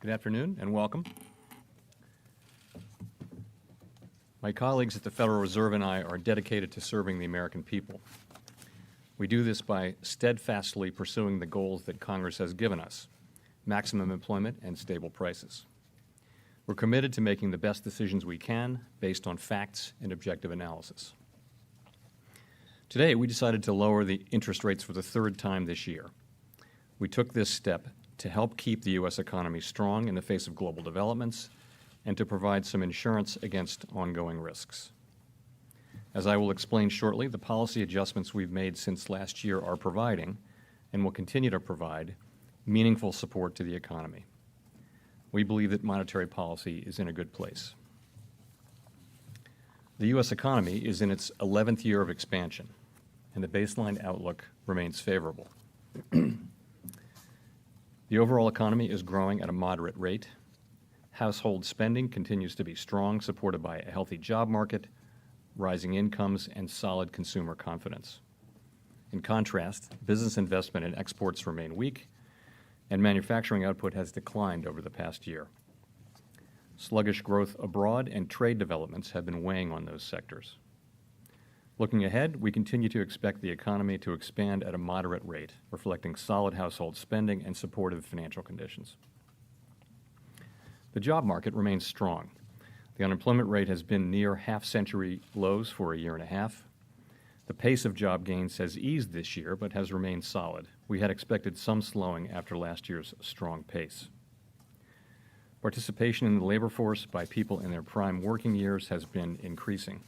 Good afternoon and welcome. My colleagues at the Federal Reserve and I are dedicated to serving the American people. We do this by steadfastly pursuing the goals that Congress has given us: maximum employment and stable prices. We're committed to making the best decisions we can based on facts and objective analysis. Today, we decided to lower the interest rates for the third time this year. We took this step to help keep the U.S. economy strong in the face of global developments and to provide some insurance against ongoing risks. As I will explain shortly, the policy adjustments we've made since last year are providing, and will continue to provide, meaningful support to the economy. We believe that monetary policy is in a good place. The U.S. economy is in its 11th year of expansion, and the baseline outlook remains favorable. The overall economy is growing at a moderate rate. Household spending continues to be strong, supported by a healthy job market, rising incomes, and solid consumer confidence. In contrast, business investment and exports remain weak, and manufacturing output has declined over the past year. Sluggish growth abroad and trade developments have been weighing on those sectors. Looking ahead, we continue to expect the economy to expand at a moderate rate, reflecting solid household spending and supportive financial conditions. The job market remains strong. The unemployment rate has been near half-century lows for a year and a half. The pace of job gains has eased this year, but has remained solid. We had expected some slowing after last year's strong pace. Participation in the labor force by people in their prime working years has been increasing,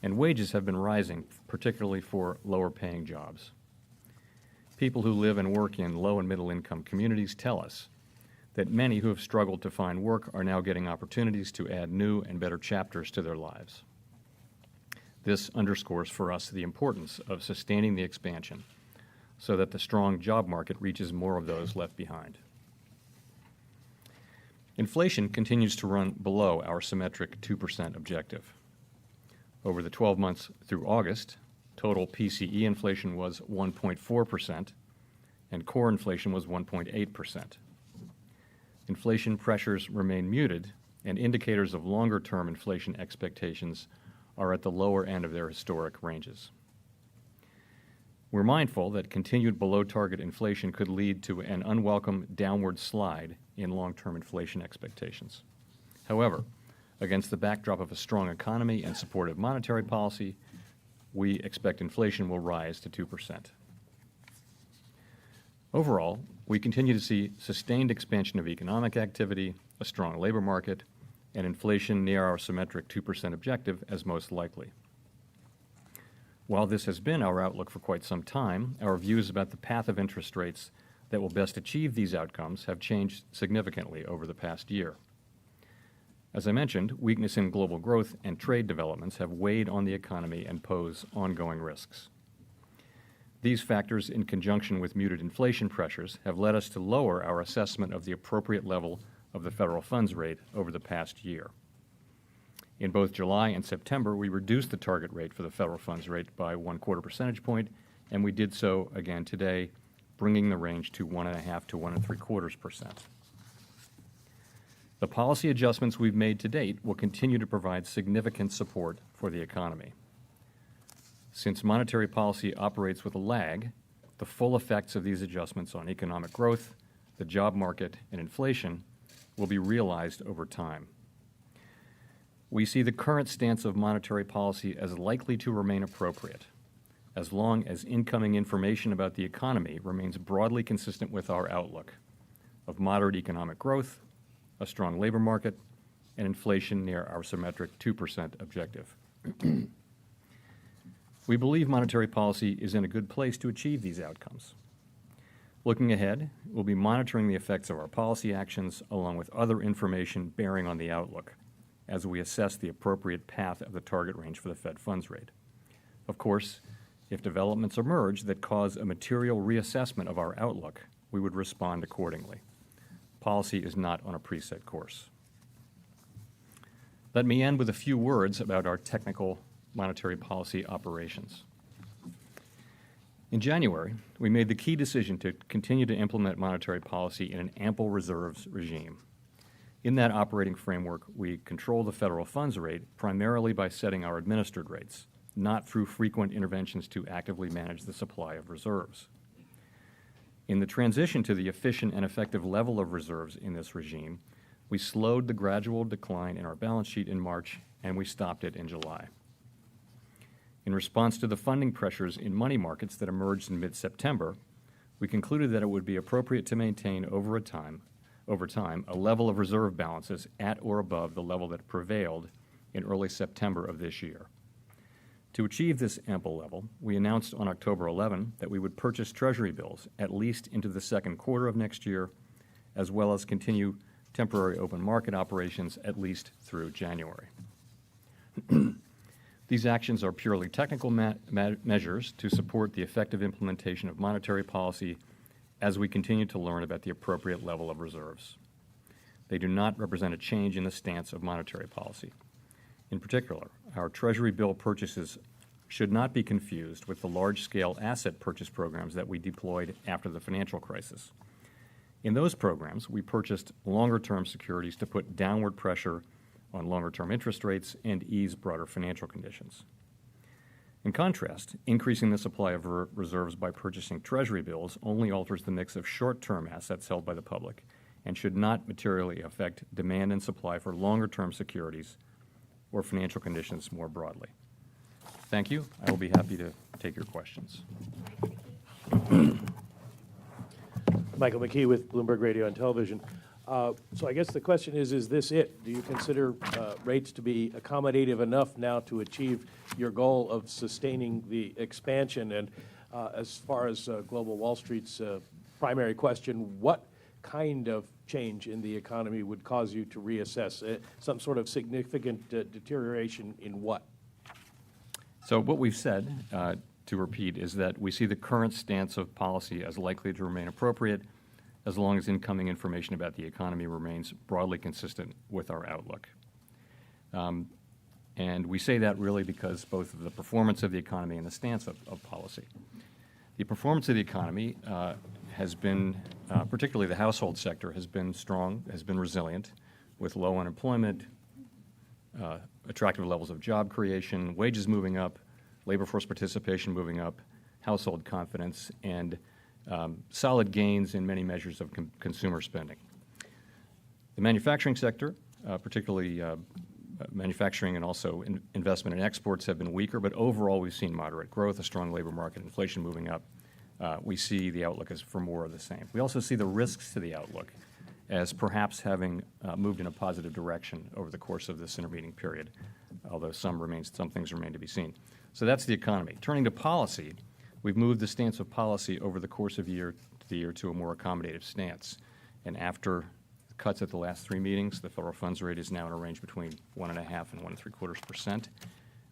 and wages have been rising, particularly for lower-paying jobs. People who live and work in low- and middle-income communities tell us that many who have struggled to find work are now getting opportunities to add new and better chapters to their lives. This underscores for us the importance of sustaining the expansion so that the strong job market reaches more of those left behind. Inflation continues to run below our symmetric 2% objective. Over the 12 months through August, total PCE inflation was 1.4%, and core inflation was 1.8%. Inflation pressures remain muted, and indicators of longer-term inflation expectations are at the lower end of their historic ranges. We're mindful that continued below-target inflation could lead to an unwelcome downward slide in long-term inflation expectations. However, against the backdrop of a strong economy and supportive monetary policy, we expect inflation will rise to 2%. Overall, we continue to see sustained expansion of economic activity, a strong labor market, and inflation near our symmetric 2% objective as most likely. While this has been our outlook for quite some time, our views about the path of interest rates that will best achieve these outcomes have changed significantly over the past year. As I mentioned, weakness in global growth and trade developments have weighed on the economy and pose ongoing risks. These factors, in conjunction with muted inflation pressures, have led us to lower our assessment of the appropriate level of the federal funds rate over the past year. In both July and September, we reduced the target rate for the federal funds rate by 1/4 percentage point, and we did so again today, bringing the range to 1.5 to 1.75%. The policy adjustments we've made to date will continue to provide significant support for the economy. Since monetary policy operates with a lag, the full effects of these adjustments on economic growth, the job market, and inflation will be realized over time. We see the current stance of monetary policy as likely to remain appropriate, as long as incoming information about the economy remains broadly consistent with our outlook of moderate economic growth, a strong labor market, and inflation near our symmetric 2% objective. We believe monetary policy is in a good place to achieve these outcomes. Looking ahead, we'll be monitoring the effects of our policy actions along with other information bearing on the outlook as we assess the appropriate path of the target range for the Fed funds rate. Of course, if developments emerge that cause a material reassessment of our outlook, we would respond accordingly. Policy is not on a preset course. Let me end with a few words about our technical monetary policy operations. In January, we made the key decision to continue to implement monetary policy in an ample reserves regime. In that operating framework, we control the federal funds rate primarily by setting our administered rates, not through frequent interventions to actively manage the supply of reserves. In the transition to the efficient and effective level of reserves in this regime, we slowed the gradual decline in our balance sheet in March, and we stopped it in July. In response to the funding pressures in money markets that emerged in mid-September, we concluded that it would be appropriate to maintain over time a level of reserve balances at or above the level that prevailed in early September of this year. To achieve this ample level, we announced on October 11 that we would purchase Treasury bills at least into the second quarter of next year, as well as continue temporary open market operations at least through January. These actions are purely technical measures to support the effective implementation of monetary policy as we continue to learn about the appropriate level of reserves. They do not represent a change in the stance of monetary policy. In particular, our Treasury bill purchases should not be confused with the large-scale asset purchase programs that we deployed after the financial crisis. In those programs, we purchased longer-term securities to put downward pressure on longer-term interest rates and ease broader financial conditions. In contrast, increasing the supply of reserves by purchasing Treasury bills only alters the mix of short-term assets held by the public and should not materially affect demand and supply for longer-term securities or financial conditions more broadly. Thank you. I will be happy to take your questions. Michael McKee with Bloomberg Radio and Television. So I guess the question is this it? Do you consider rates to be accommodative enough now to achieve your goal of sustaining the expansion? And as far as Global Wall Street's primary question, what kind of change in the economy would cause you to reassess? Some sort of significant deterioration in what? So what we've said, to repeat, is that we see the current stance of policy as likely to remain appropriate as long as incoming information about the economy remains broadly consistent with our outlook. And we say that really because both of the performance of the economy and the stance of policy. The performance of the economy has been, particularly the household sector, has been strong, has been resilient, with low unemployment, attractive levels of job creation, wages moving up, labor force participation moving up, household confidence, and solid gains in many measures of consumer spending. The manufacturing sector, particularly manufacturing and also investment in exports, have been weaker, but overall we've seen moderate growth, a strong labor market, inflation moving up. We see the outlook as for more of the same. We also see the risks to the outlook as perhaps having moved in a positive direction over the course of this intervening period, although some things remain to be seen. So that's the economy. Turning to policy, we've moved the stance of policy over the course of the year to a more accommodative stance. And after cuts at the last three meetings, the federal funds rate is now in a range between 1.5% and 1.75%.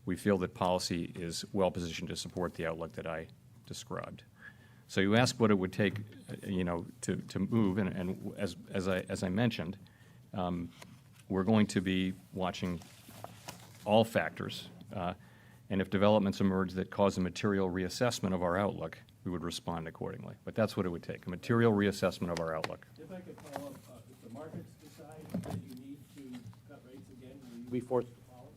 We feel that policy is well positioned to support the outlook that I described. So you ask what it would take, to move, and as I mentioned, we're going to be watching all factors, and if developments emerge that cause a material reassessment of our outlook, we would respond accordingly. But that's what it would take, a material reassessment of our outlook. If I could follow up, if the markets decide that you need to cut rates again, will you be forced to follow?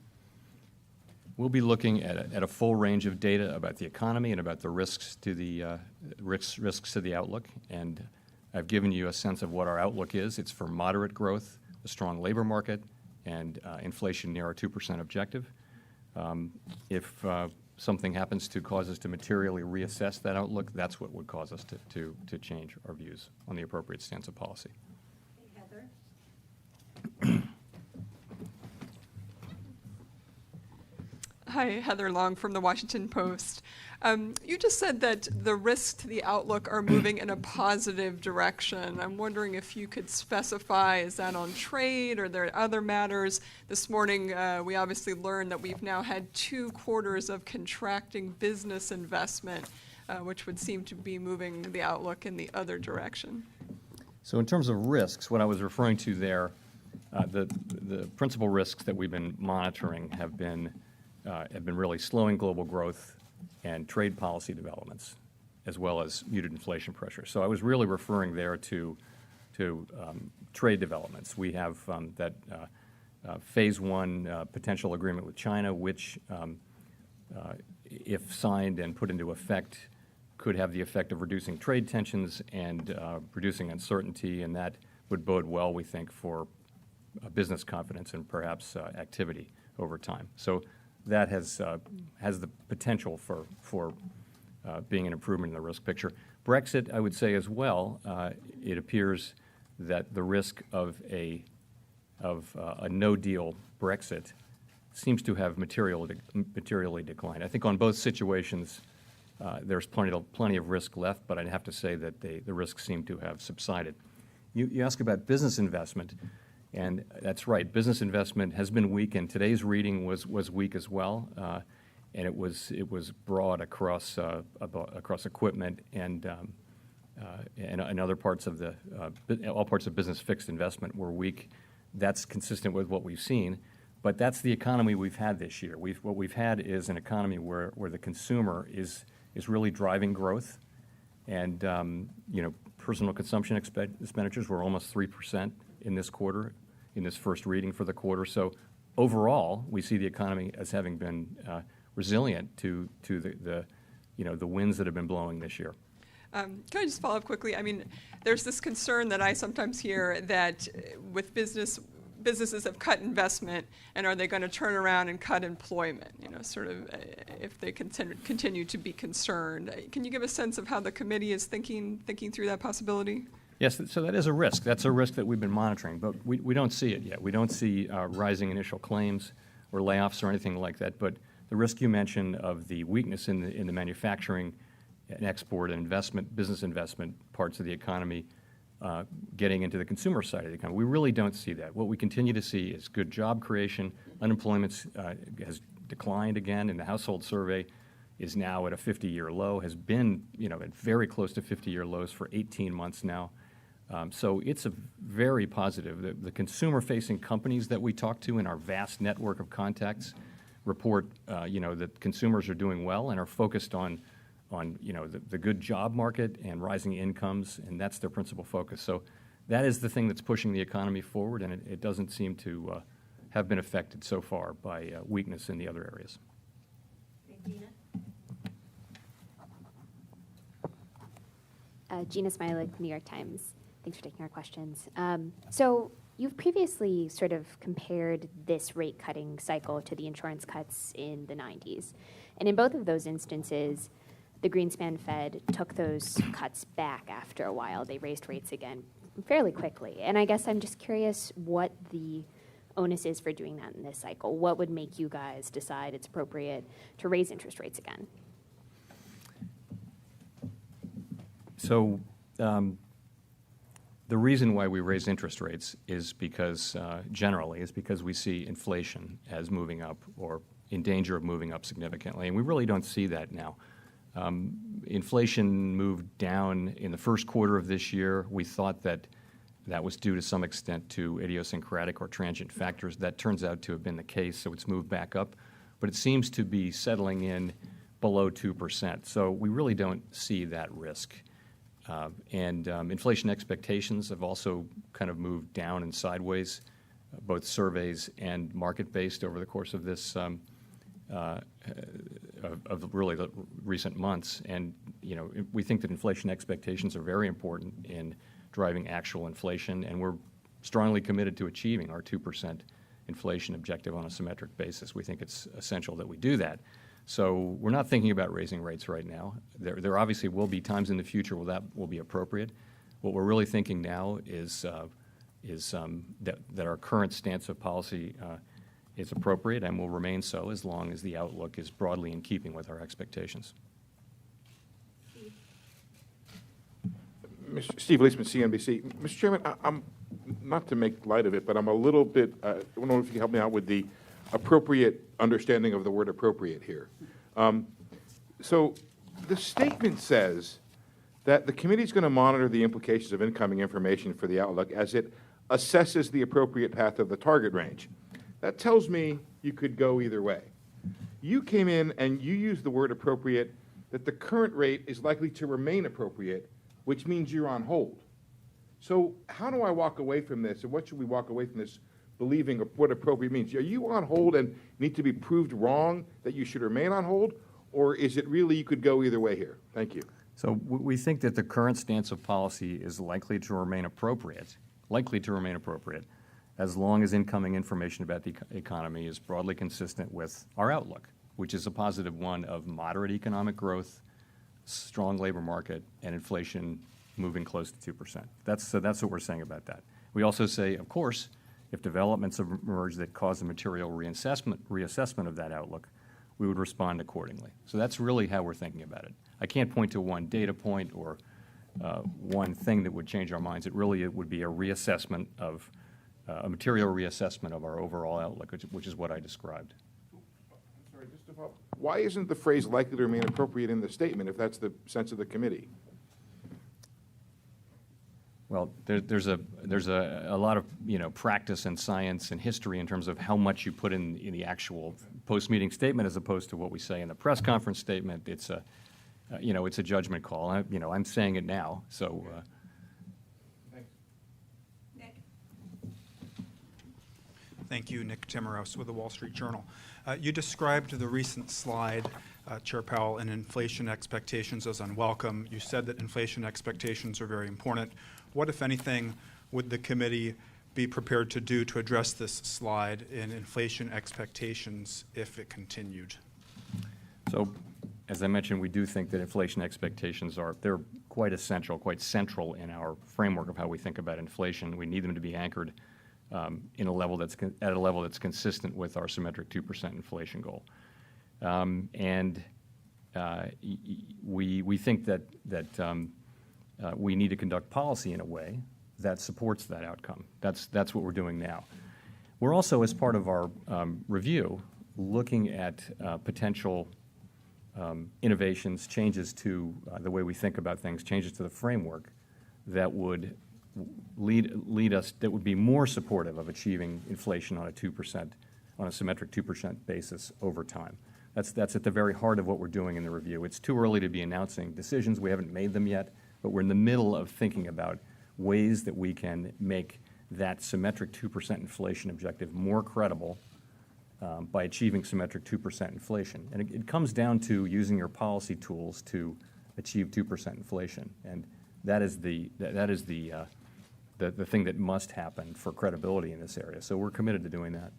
We'll be looking at a full range of data about the economy and about the risks to the risks to the outlook. And I've given you a sense of what our outlook is. It's for moderate growth, a strong labor market, and inflation near our 2% objective. If something happens to cause us to materially reassess that outlook, that's what would cause us to change our views on the appropriate stance of policy. Heather? Hi, Heather Long from the Washington Post. You just said that the risks to the outlook are moving in a positive direction. I'm wondering if you could specify, is that on trade or are there other matters? This morning, we obviously learned that we've now had 2 quarters of contracting business investment, which would seem to be moving the outlook in the other direction. So in terms of risks, what I was referring to there, the principal risks that we've been monitoring have been really slowing global growth and trade policy developments, as well as muted inflation pressure. So I was really referring there to trade developments. We have that Phase 1 potential agreement with China, which, if signed and put into effect, could have the effect of reducing trade tensions and reducing uncertainty, and that would bode well, we think, for business confidence and perhaps activity over time. So that has the potential for being an improvement in the risk picture. Brexit, I would say as well, it appears that the risk of a no-deal Brexit seems to have materially declined. I think on both situations, there's plenty of risk left, but I'd have to say that the risks seem to have subsided. You ask about business investment, and that's right. Business investment has been weak, and today's reading was weak as well, and it was broad across equipment and other parts of all parts of business fixed investment were weak. That's consistent with what we've seen, but that's the economy we've had this year. What we've had is an economy where the consumer is really driving growth, and personal consumption expenditures were almost 3% in this quarter, in this first reading for the quarter. So overall, we see the economy as having been resilient to the winds that have been blowing this year. Can I just follow up quickly? I mean, there's this concern that I sometimes hear that with businesses have cut investment, and are they going to turn around and cut employment, sort of if they continue to be concerned. Can you give a sense of how the committee is thinking through that possibility? Yes, so that is a risk. That's a risk that we've been monitoring, but we don't see it yet. We don't see rising initial claims or layoffs or anything like that, but the risk you mentioned of the weakness in the manufacturing and export and business investment parts of the economy getting into the consumer side of the economy. We really don't see that. What we continue to see is good job creation. Unemployment has declined again, and the household survey is now at a 50-year low, has been at very close to 50-year lows for 18 months now. So it's a very positive. The consumer-facing companies that we talk to in our vast network of contacts report that consumers are doing well and are focused on the good job market and rising incomes, and that's their principal focus. So that is the thing that's pushing the economy forward, and it doesn't seem to have been affected so far by weakness in the other areas. Gina Smilik, New York Times. Thanks for taking our questions. So you've previously sort of compared this rate cutting cycle to the insurance cuts in the 90s. And in both of those instances, the Greenspan Fed took those cuts back after a while. They raised rates again fairly quickly. And I guess I'm just curious what the onus is for doing that in this cycle. What would make you guys decide it's appropriate to raise interest rates again? So the reason why we raise interest rates is because, generally, is because we see inflation as moving up or in danger of moving up significantly. And we really don't see that now. Inflation moved down in the first quarter of this year. We thought that was due to some extent to idiosyncratic or transient factors. That turns out to have been the case, so it's moved back up. But it seems to be settling in below 2%. So we really don't see that risk. And inflation expectations have also kind of moved down and sideways, both surveys and market-based over the course of this of really the recent months. And we think that inflation expectations are very important in driving actual inflation, and we're strongly committed to achieving our 2% inflation objective on a symmetric basis. We think it's essential that we do that. So we're not thinking about raising rates right now. There obviously will be times in the future where that will be appropriate. What we're really thinking now is that our current stance of policy is appropriate and will remain so as long as the outlook is broadly in keeping with our expectations. Steve Leisman, CNBC. Mr. Chairman, I'm not to make light of it, but I'm a little bit, I don't know if you can help me out with the appropriate understanding of the word appropriate here. So the statement says that the committee is going to monitor the implications of incoming information for the outlook as it assesses the appropriate path of the target range. That tells me you could go either way. You came in and you used the word appropriate, that the current rate is likely to remain appropriate, which means you're on hold. So how do I walk away from this, and what should we walk away from this believing what appropriate means? Are you on hold and need to be proved wrong that you should remain on hold, or is it really you could go either way here? Thank you. So we think that the current stance of policy is likely to remain appropriate, as long as incoming information about the economy is broadly consistent with our outlook, which is a positive one of moderate economic growth, strong labor market, and inflation moving close to 2%. That's what we're saying about that. We also say, of course, if developments emerge that cause a material reassessment of that outlook, we would respond accordingly. So that's really how we're thinking about it. I can't point to one data point or one thing that would change our minds. It would be a reassessment of, a material reassessment of our overall outlook, which is what I described. I'm sorry, just to follow. Why isn't the phrase likely to remain appropriate in the statement if that's the sense of the committee? Well, there's a lot of practice and science and history in terms of how much you put in the actual post-meeting statement as opposed to what we say in the press conference statement. It's a it's a judgment call. I'm saying it now, so. Nick. Thank you, Nick Timmeros with the Wall Street Journal. You described the recent slide, Chair Powell, and inflation expectations as unwelcome. You said that inflation expectations are very important. What, if anything, would the committee be prepared to do to address this slide in inflation expectations if it continued? So, as I mentioned, we do think that inflation expectations they're quite essential, quite central in our framework of how we think about inflation. We need them to be anchored at a level that's consistent with our symmetric 2% inflation goal. We think that we need to conduct policy in a way that supports that outcome. That's what we're doing now. We're also, as part of our review, looking at potential innovations, changes to the way we think about things, changes to the framework that would lead us, that would be more supportive of achieving inflation on a symmetric 2% basis over time. That's at the very heart of what we're doing in the review. It's too early to be announcing decisions. We haven't made them yet, but we're in the middle of thinking about ways that we can make that symmetric 2% inflation objective more credible by achieving symmetric 2% inflation. And it comes down to using your policy tools to achieve 2% inflation. And that is the thing that must happen for credibility in this area. So we're committed to doing that.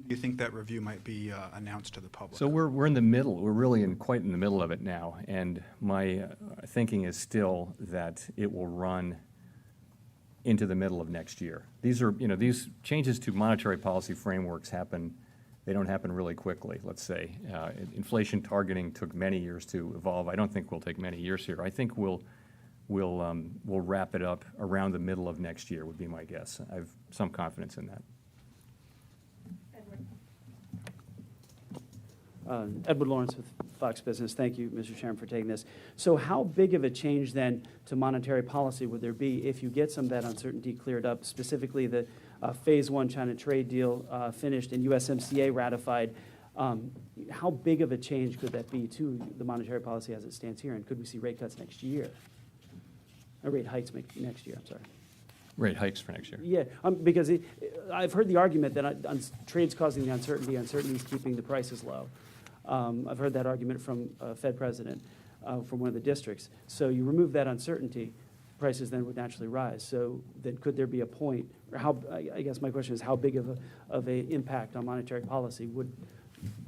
Do you think that review might be announced to the public? So we're in the middle. We're really quite in the middle of it now. And my thinking is still that it will run into the middle of next year. These changes to monetary policy frameworks they don't happen really quickly, let's say. Inflation targeting took many years to evolve. I don't think we'll take many years here. I think we'll wrap it up around the middle of next year would be my guess. I have some confidence in that. Edward Lawrence with Fox Business. Thank you, Mr. Chairman, for taking this. So how big of a change then to monetary policy would there be if you get some of that uncertainty cleared up, specifically the Phase 1 China trade deal finished and USMCA ratified? How big of a change could that be to the monetary policy as it stands here? And could we see rate cuts next year? Or rate hikes next year, I'm sorry. Rate hikes for next year. Yeah, because I've heard the argument that trade's causing the uncertainty is keeping the prices low. I've heard that argument from a Fed president from one of the districts. So you remove that uncertainty, prices then would naturally rise. So then could there be a point, or I guess my question is how big of a impact on monetary policy would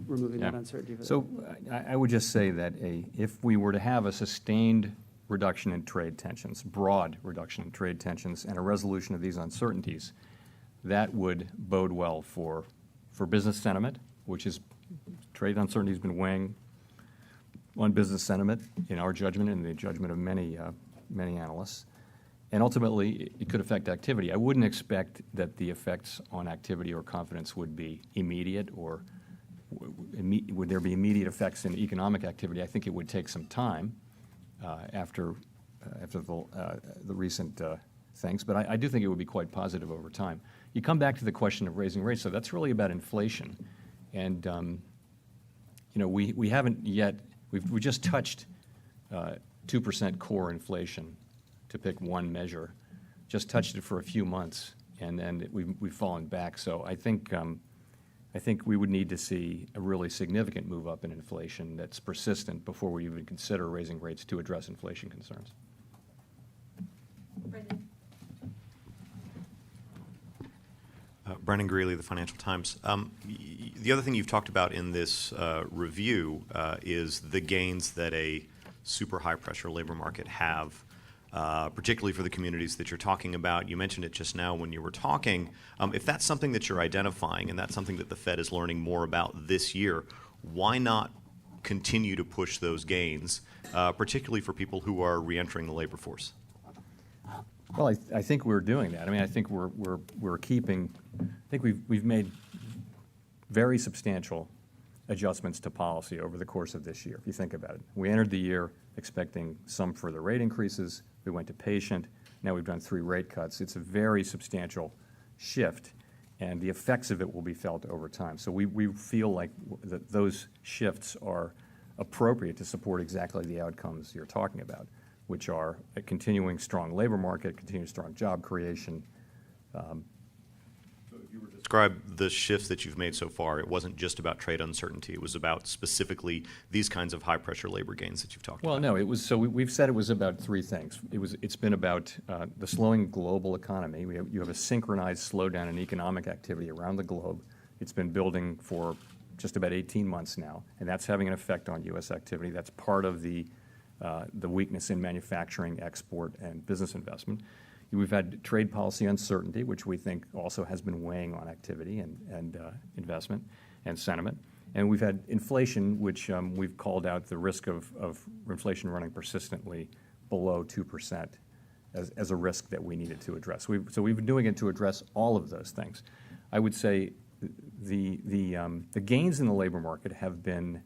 removing that uncertainty? So I would just say that if we were to have a sustained reduction in trade tensions, broad reduction in trade tensions, and a resolution of these uncertainties, that would bode well for business sentiment, which is trade uncertainty has been weighing on business sentiment in our judgment and the judgment of many analysts. And ultimately, it could affect activity. I wouldn't expect that the effects on activity or confidence would be immediate or would there be immediate effects in economic activity. I think it would take some time after the recent things, but I do think it would be quite positive over time. You come back to the question of raising rates, so that's really about inflation. And we haven't yet, we just touched 2% core inflation, to pick one measure. just touched it for a few months, and then we've fallen back. So I think we would need to see a really significant move up in inflation that's persistent before we even consider raising rates to address inflation concerns. Brendan Greeley, the Financial Times. The other thing you've talked about in this review is the gains that a super high-pressure labor market have, particularly for the communities that you're talking about. You mentioned it just now when you were talking. If that's something that you're identifying and that's something that the Fed is learning more about this year, why not continue to push those gains, particularly for people who are reentering the labor force? Well, I think we're doing that. I mean, I think we're keeping. I think we've made very substantial adjustments to policy over the course of this year. If you think about it, we entered the year expecting some further rate increases. We went to patient. Now we've done 3 rate cuts. It's a very substantial shift, and the effects of it will be felt over time. So we feel like that those shifts are appropriate to support exactly the outcomes you're talking about, which are a continuing strong labor market, continuing strong job creation. So if you were to describe the shifts that you've made so far, it wasn't just about trade uncertainty. It was about specifically these kinds of high-pressure labor gains that you've talked about. Well, no, it was. So we've said it was about 3 things. It's been about the slowing global economy. You have a synchronized slowdown in economic activity around the globe. It's been building for just about 18 months now, and that's having an effect on U.S. activity. That's part of the weakness in manufacturing, export, and business investment. We've had trade policy uncertainty, which we think also has been weighing on activity and investment and sentiment. And we've had inflation, which we've called out the risk of inflation running persistently below 2% as a risk that we needed to address. So we've been doing it to address all of those things. I would say the gains in the labor market have been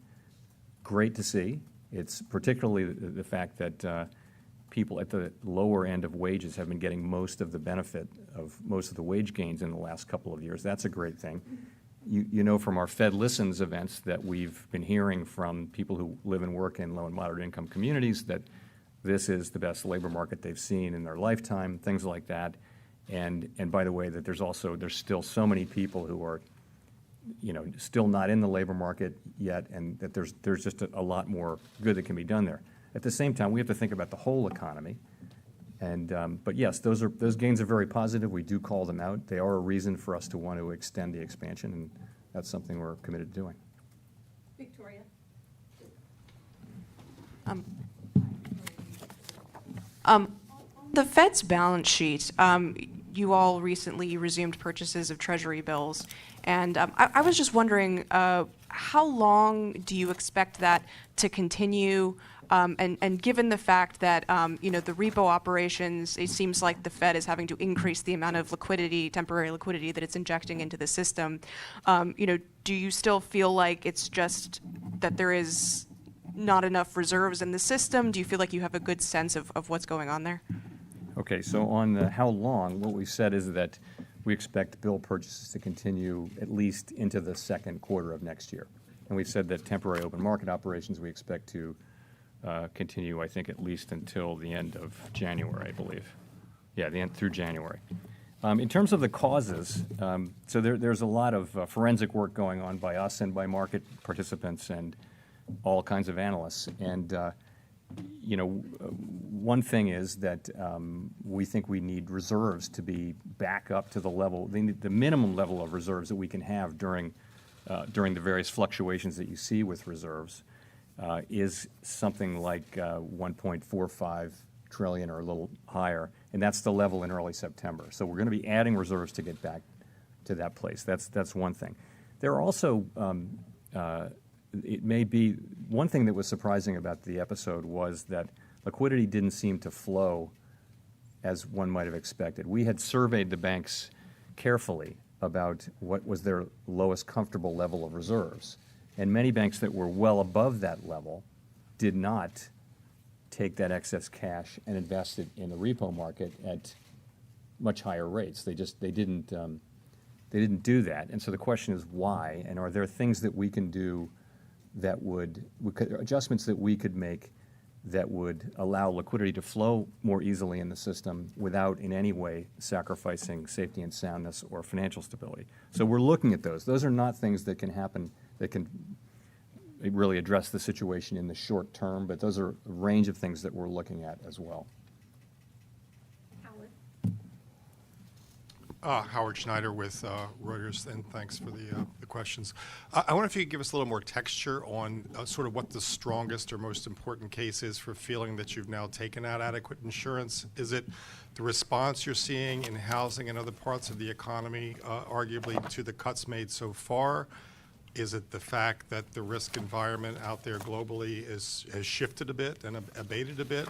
great to see. It's particularly the fact that people at the lower end of wages have been getting most of the benefit of most of the wage gains in the last couple of years. That's a great thing. You know from our Fed Listens events that we've been hearing from people who live and work in low and moderate income communities that this is the best labor market they've seen in their lifetime, things like that. And by the way, that there's still so many people who are still not in the labor market yet, and that there's just a lot more good that can be done there. At the same time, we have to think about the whole economy. And but yes, those gains are very positive. We do call them out. They are a reason for us to want to extend the expansion, and that's something we're committed to doing. Victoria. The Fed's balance sheet, you all recently resumed purchases of Treasury bills, and I was just wondering, how long do you expect that to continue? And given the fact that the repo operations, it seems like the Fed is having to increase the amount of liquidity, temporary liquidity that it's injecting into the system. Do you still feel like it's just that there is not enough reserves in the system? Do you feel like you have a good sense of what's going on there? Okay, so on the how long, what we said is that we expect bill purchases to continue at least into the second quarter of next year. And we've said that temporary open market operations we expect to continue, I think, at least until the end of January, I believe. Yeah, the end through January. In terms of the causes, so there's a lot of forensic work going on by us and by market participants and all kinds of analysts. And one thing is that we think we need reserves to be back up to the level, the minimum level of reserves that we can have during the various fluctuations that you see with reserves is something like 1.45 trillion or a little higher, and that's the level in early September. So we're going to be adding reserves to get back to that place. That's one thing. There are also it may be one thing that was surprising about the episode was that liquidity didn't seem to flow as one might have expected. We had surveyed the banks carefully about what was their lowest comfortable level of reserves, and many banks that were well above that level did not take that excess cash and invest it in the repo market at much higher rates. They didn't do that. And so the question is why, and are there things that we can do that adjustments that we could make that would allow liquidity to flow more easily in the system without in any way sacrificing safety and soundness or financial stability. So we're looking at those. Those are not things that can happen, that can really address the situation in the short term, but those are a range of things that we're looking at as well. Howard Schneider with Reuters, and thanks for the questions. I wonder if you could give us a little more texture on sort of what the strongest or most important case is for feeling that you've now taken out adequate insurance. Is it the response you're seeing in housing and other parts of the economy, arguably to the cuts made so far? Is it the fact that the risk environment out there globally has shifted a bit and abated a bit?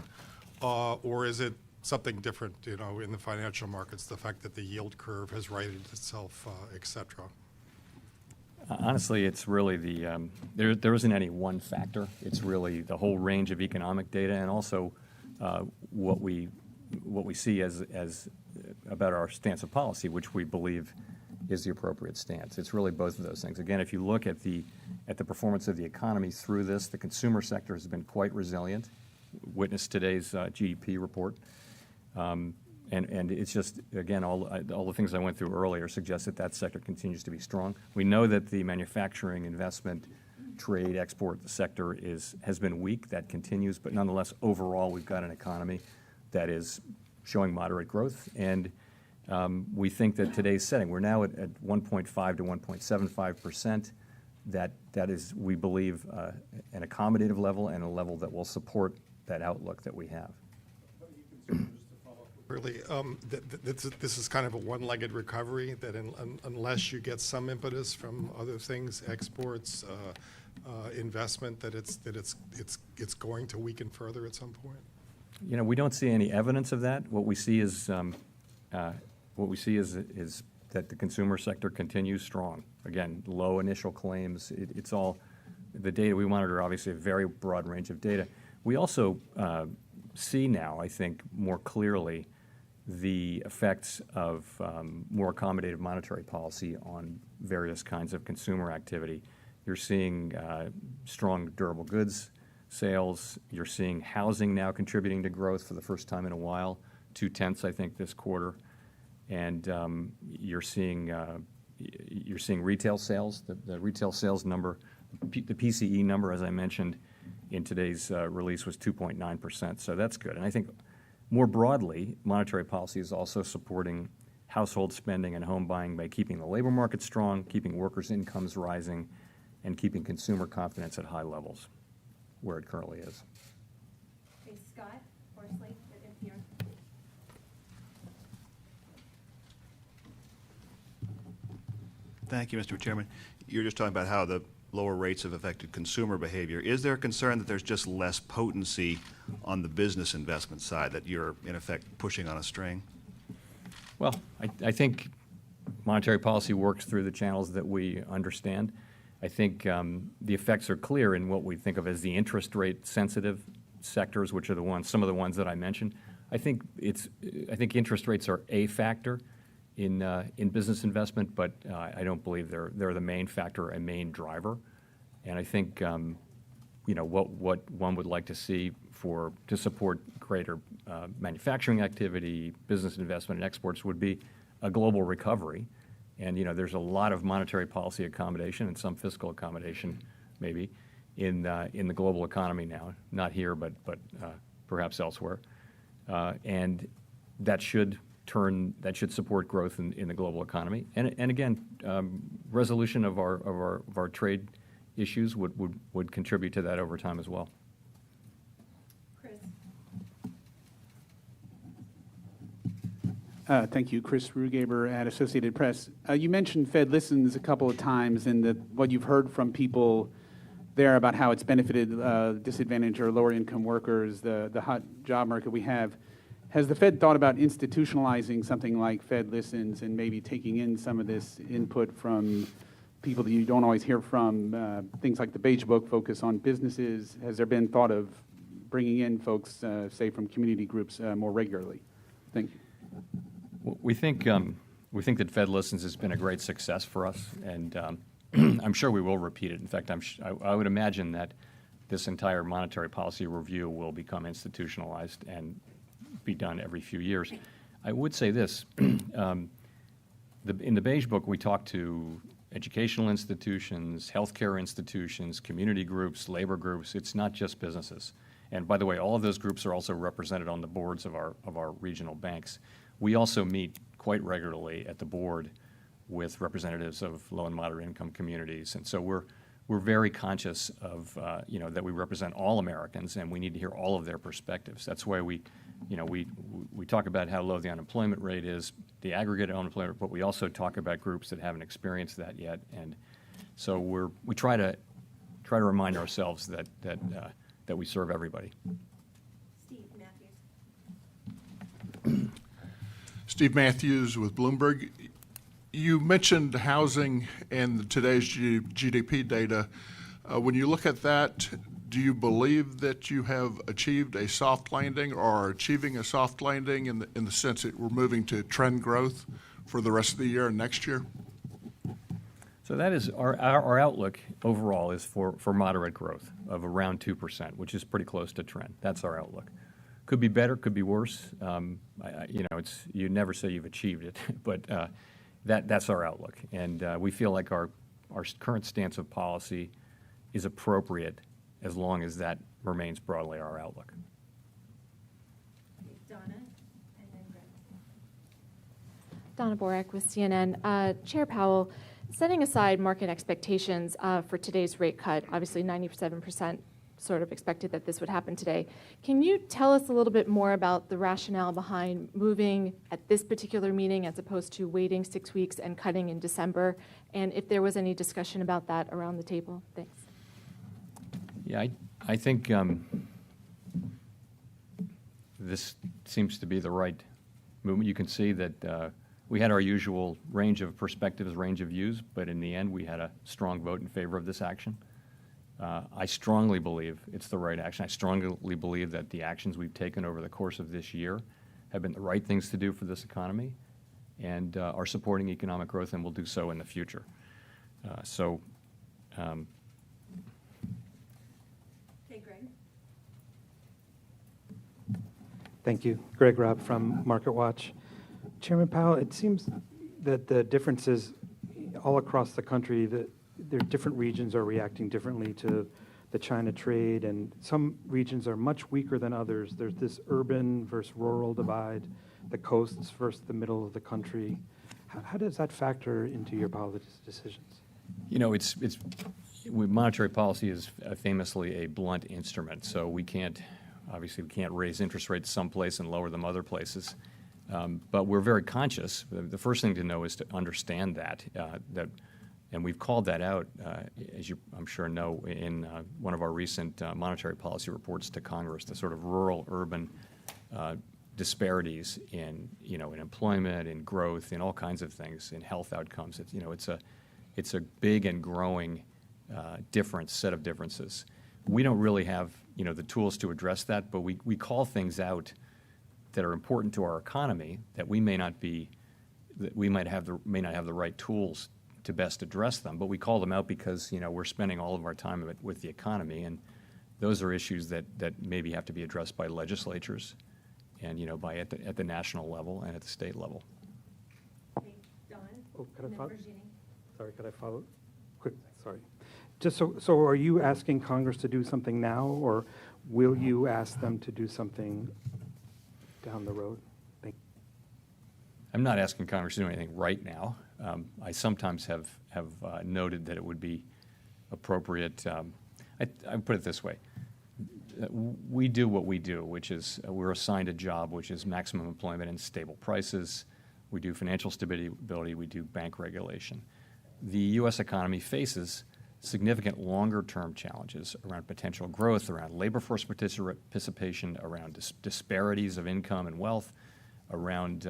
Or is it something different, in the financial markets, the fact that the yield curve has righted itself, et cetera? Honestly, it's really there isn't any one factor. It's really the whole range of economic data, and also what we see as about our stance of policy, which we believe is the appropriate stance. It's really both of those things. Again, if you look at the performance of the economy through this, the consumer sector has been quite resilient. Witness today's GDP report. And it's just, again, all the things I went through earlier suggest that sector continues to be strong. We know that the manufacturing, investment, trade, export sector has been weak. That continues, but nonetheless, overall, we've got an economy that is showing moderate growth. And we think that today's setting, we're now at 1.5 to 1.75%. That is, we believe, an accommodative level and a level that will support that outlook that we have. Really, this is kind of a one-legged recovery, that unless you get some impetus from other things, exports, investment, that it's going to weaken further at some point? We don't see any evidence of that. What we see is that the consumer sector continues strong. Again, low initial claims. It's all the data we monitor. Obviously, a very broad range of data. We also see now, I think, more clearly the effects of more accommodative monetary policy on various kinds of consumer activity. You're seeing strong durable goods sales. You're seeing housing now contributing to growth for the first time in a while, 0.2, I think, this quarter. And you're seeing retail sales. The retail sales number, the PCE number, as I mentioned in today's release, was 2.9%. So that's good. And I think more broadly, monetary policy is also supporting household spending and home buying by keeping the labor market strong, keeping workers' incomes rising, and keeping consumer confidence at high levels, where it currently is. Okay, Scott Horsley at NPR. Thank you, Mr. Chairman. You're just talking about how the lower rates have affected consumer behavior. Is there a concern that there's just less potency on the business investment side, that you're, in effect, pushing on a string? Well, I think monetary policy works through the channels that we understand. I think the effects are clear in what we think of as the interest rate sensitive sectors, which are some of the ones that I mentioned. I think interest rates are a factor in business investment, but I don't believe they're the main factor, a main driver. And I think what one would like to see to support greater manufacturing activity, business investment, and exports would be a global recovery. And there's a lot of monetary policy accommodation and some fiscal accommodation, maybe, in the global economy now. Not here, but perhaps elsewhere. And that should support growth in the global economy. And again, resolution of our trade issues would contribute to that over time as well. Chris. Thank you. Chris Rugaber at Associated Press. You mentioned Fed Listens a couple of times, and what you've heard from people there about how it's benefited disadvantaged or lower income workers, the hot job market we have. Has the Fed thought about institutionalizing something like Fed Listens and maybe taking in some of this input from people that you don't always hear from? Things like the Beige Book focus on businesses. Has there been thought of bringing in folks, say, from community groups more regularly? Thank you. We think that Fed Listens has been a great success for us, and I'm sure we will repeat it. In fact, I would imagine that this entire monetary policy review will become institutionalized and be done every few years. I would say this, in the Beige Book, we talk to educational institutions, healthcare institutions, community groups, labor groups. It's not just businesses. And by the way, all of those groups are also represented on the boards of our regional banks. We also meet quite regularly at the board with representatives of low and moderate income communities. And so we're very conscious of, that we represent all Americans, and we need to hear all of their perspectives. That's why we talk about how low the unemployment rate is, the aggregate unemployment, but we also talk about groups that haven't experienced that yet. And so we try to remind ourselves that we serve everybody. Steve Matthews. Steve Matthews with Bloomberg. You mentioned housing and today's GDP data. When you look at that, do you believe that you have achieved a soft landing or are achieving a soft landing in the sense that we're moving to trend growth for the rest of the year and next year? So that is our outlook overall is for moderate growth of around 2%, which is pretty close to trend. That's our outlook. Could be better, could be worse. You never say you've achieved it, but that's our outlook. And we feel like our current stance of policy is appropriate as long as that remains broadly our outlook. Donna, and then Greg. Donna Borek with CNN. Chair Powell, setting aside market expectations for today's rate cut, obviously 97% sort of expected that this would happen today. Can you tell us a little bit more about the rationale behind moving at this particular meeting as opposed to waiting 6 weeks and cutting in December? And if there was any discussion about that around the table? Thanks. Yeah, I think this seems to be the right movement. You can see that we had our usual range of perspectives, range of views, but in the end we had a strong vote in favor of this action. I strongly believe it's the right action. I strongly believe that the actions we've taken over the course of this year have been the right things to do for this economy and are supporting economic growth and will do so in the future. Okay, Greg. Thank you. Greg Robb from MarketWatch. Chairman Powell, it seems that the differences all across the country, that there are different regions are reacting differently to the China trade, and some regions are much weaker than others. There's this urban versus rural divide, the coasts versus the middle of the country. How does that factor into your policy decisions? Monetary policy is famously a blunt instrument, so we can't raise interest rates someplace and lower them other places. But we're very conscious. The first thing to know is to understand that, and we've called that out, as you I'm sure know, in one of our recent monetary policy reports to Congress, the sort of rural-urban disparities in employment, in growth, in all kinds of things, in health outcomes. It's a big and growing set of differences. We don't really have the tools to address that, but we call things out that are important to our economy that we may not have the right tools to best address them, but we call them out because we're spending all of our time with the economy, and those are issues that maybe have to be addressed by legislatures and at the national level and at the state level. Okay, Don, Could and I then follow? Virginie. Sorry, could I follow? Quick, sorry. Just so are you asking Congress to do something now, or will you ask them to do something down the road? Thank you. I'm not asking Congress to do anything right now. I sometimes have noted that it would be appropriate. I put it this way. We do what we do, which is we're assigned a job, which is maximum employment and stable prices. We do financial stability. We do bank regulation. The U.S. economy faces significant longer-term challenges around potential growth, around labor force participation, around disparities of income and wealth, around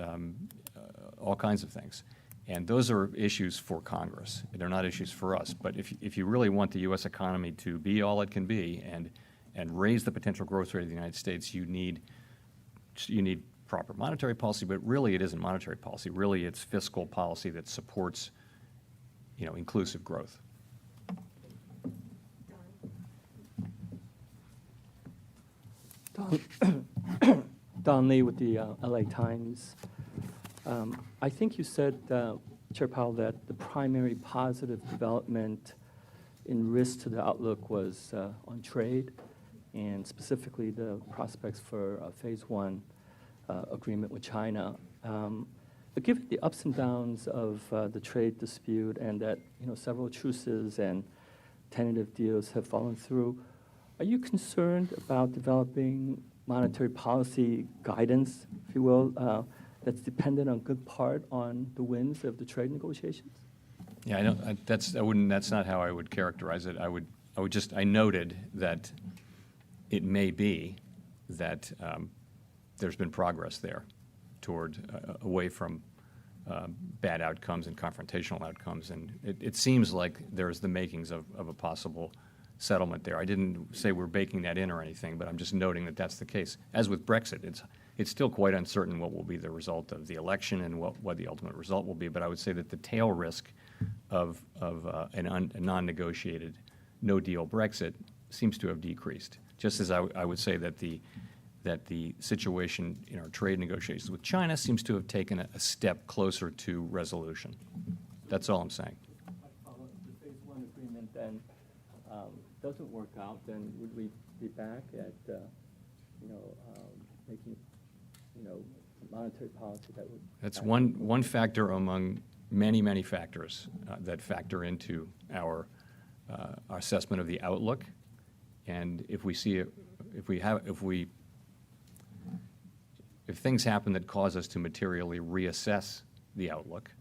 all kinds of things. And those are issues for Congress. They're not issues for us. But if you really want the U.S. economy to be all it can be and raise the potential growth rate of the United States, you need proper monetary policy. But really, it isn't monetary policy. Really, it's fiscal policy that supports, inclusive growth. Don Lee with the LA Times. I think you said, Chair Powell, that the primary positive development in risk to the outlook was on trade, and specifically the prospects for a phase one agreement with China. But given the ups and downs of the trade dispute and that several truces and tentative deals have fallen through, are you concerned about developing monetary policy guidance, if you will, that's dependent on good part on the wins of the trade negotiations? Yeah, I don't. That's not how I would characterize it. I noted that it may be that there's been progress there toward away from bad outcomes and confrontational outcomes, and it seems like there's the makings of a possible settlement there. I didn't say we're baking that in or anything, but I'm just noting that that's the case. As with Brexit, it's still quite uncertain what will be the result of the election and what the ultimate result will be. But I would say that the tail risk of a non-negotiated, no-deal Brexit seems to have decreased. Just as I would say that the situation in our trade negotiations with China seems to have taken a step closer to resolution. That's all I'm saying. If the phase one agreement then doesn't work out, then would we be back at making monetary policy that would? That's one factor among many factors that factor into our assessment of the outlook. And if things happen that cause us to materially reassess the outlook,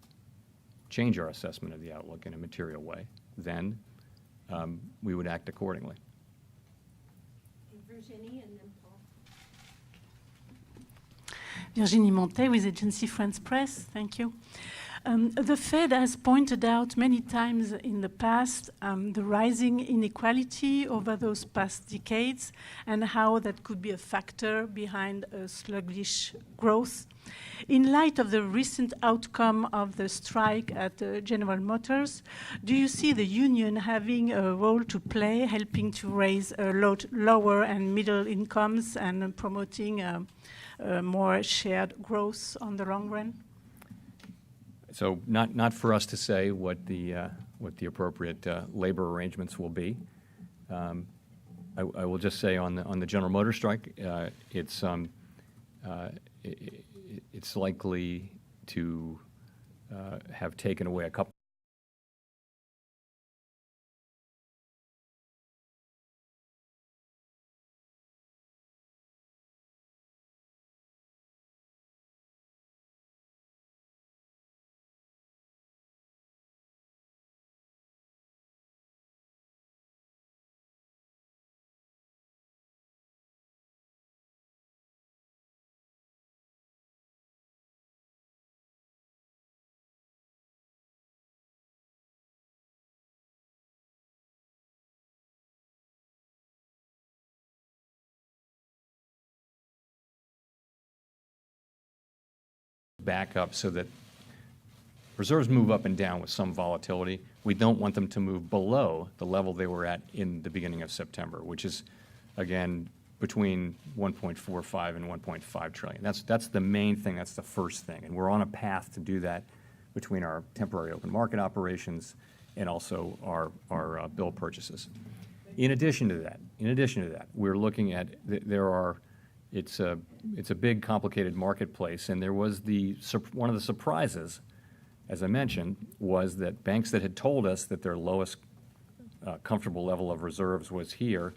change our assessment of the outlook in a material way, then we would act accordingly. Virginie and then Paul. Virginie Montet with Agency France Press. Thank you. The Fed has pointed out many times in the past the rising inequality over those past decades and how that could be a factor behind a sluggish growth. In light of the recent outcome of the strike at General Motors, do you see the union having a role to play, helping to raise lower and middle incomes and promoting more shared growth on the long run? So not for us to say what the appropriate labor arrangements will be. I will just say on the General Motors strike, it's likely to have taken away a couple. Back up so that reserves move up and down with some volatility. We don't want them to move below the level they were at in the beginning of September, which is, again, between 1.45 and 1.5 trillion. That's the main thing. That's the first thing. And we're on a path to do that between our temporary open market operations and also our bill purchases. In addition to that, we're looking at it's a big, complicated marketplace, and there was one of the surprises, as I mentioned, was that banks that had told us that their lowest comfortable level of reserves was here,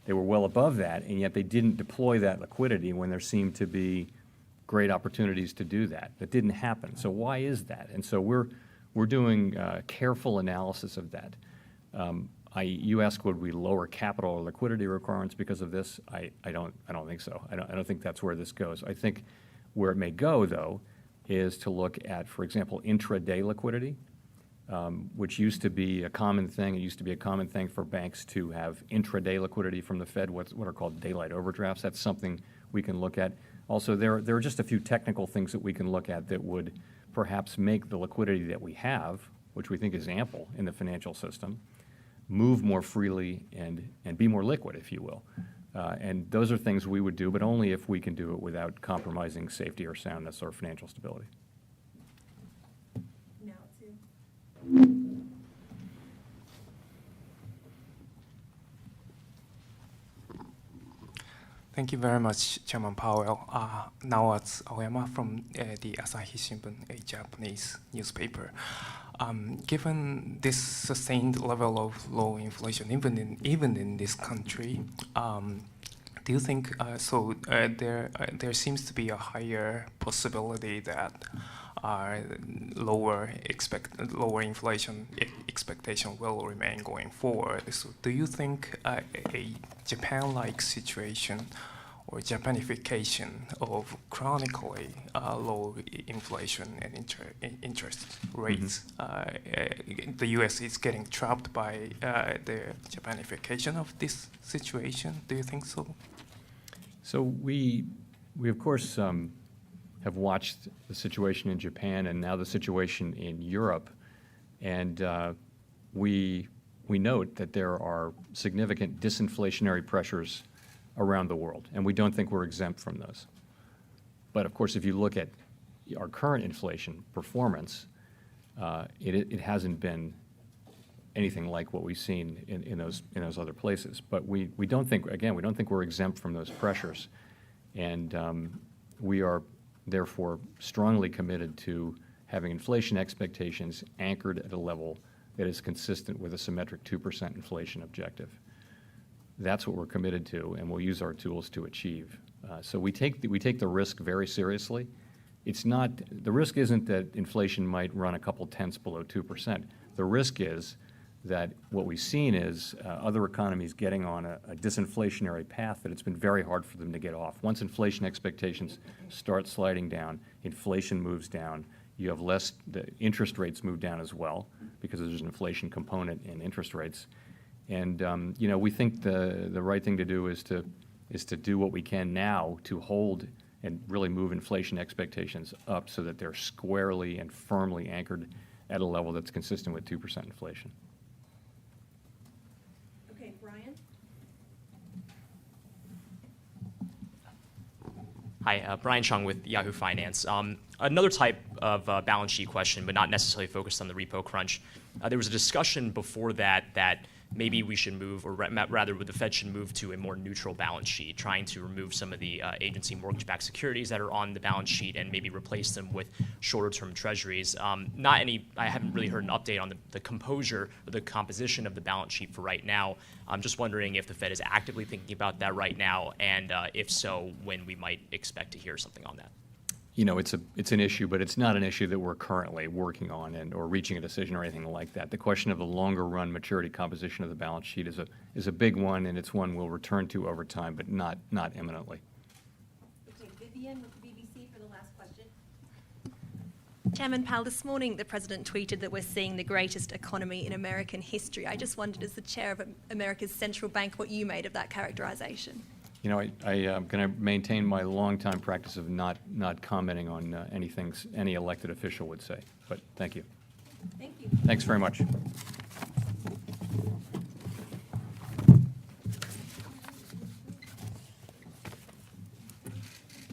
they were well above that, and yet they didn't deploy that liquidity when there seemed to be great opportunities to do that. That didn't happen. So why is that? And so we're doing careful analysis of that. You ask, would we lower capital or liquidity requirements because of this? I don't think so. I don't think that's where this goes. I think where it may go, though, is to look at, for example, intraday liquidity, which used to be a common thing. It used to be a common thing for banks to have intraday liquidity from the Fed, what are called daylight overdrafts. That's something we can look at. Also, there are just a few technical things that we can look at that would perhaps make the liquidity that we have, which we think is ample in the financial system, move more freely and be more liquid, if you will. And those are things we would do, but only if we can do it without compromising safety or soundness or financial stability. Now to Thank you very much, Chairman Powell. Now it's Aoyama from the Asahi Shimbun, a Japanese newspaper. Given this sustained level of low inflation, even in this country, do you think there seems to be a higher possibility that lower inflation expectation will remain going forward? So do you think a Japan-like situation or Japanification of chronically low inflation and interest rates, the U.S. is getting trapped by the Japanification of this situation? Do you think so? So we of course have watched the situation in Japan and now the situation in Europe, and we note that there are significant disinflationary pressures around the world, and we don't think we're exempt from those. But of course, if you look at our current inflation performance, it hasn't been anything like what we've seen in those other places. But we don't think we're exempt from those pressures, and we are therefore strongly committed to having inflation expectations anchored at a level that is consistent with a symmetric 2% inflation objective. That's what we're committed to, and we'll use our tools to achieve. So we take the risk very seriously. The risk isn't that inflation might run a couple tenths below 2%. The risk is that what we've seen is other economies getting on a disinflationary path that it's been very hard for them to get off. Once inflation expectations start sliding down, inflation moves down, you have the interest rates move down as well because there's an inflation component in interest rates. And we think the right thing to do is to do what we can now to hold and really move inflation expectations up so that they're squarely and firmly anchored at a level that's consistent with 2% inflation. Okay, Brian. Hi, Brian Chung with Yahoo Finance. Another type of balance sheet question, but not necessarily focused on the repo crunch. There was a discussion before that maybe we should move, or rather the Fed should move to a more neutral balance sheet, trying to remove some of the agency mortgage-backed securities that are on the balance sheet and maybe replace them with shorter-term treasuries. I haven't really heard an update on the composure or the composition of the balance sheet for right now. I'm just wondering if the Fed is actively thinking about that right now, and if so, when we might expect to hear something on that. It's an issue, but it's not an issue that we're currently working on or reaching a decision or anything like that. The question of the longer run maturity composition of the balance sheet is a big one, and it's one we'll return to over time, but not imminently. Okay, Vivian with the BBC for the last question. Chairman Powell, this morning the President tweeted that we're seeing the greatest economy in American history. I just wondered, as the chair of America's central bank, what you made of that characterization. I am going to maintain my longtime practice of not commenting on anything any elected official would say. But thank you. Thank you. Thanks very much.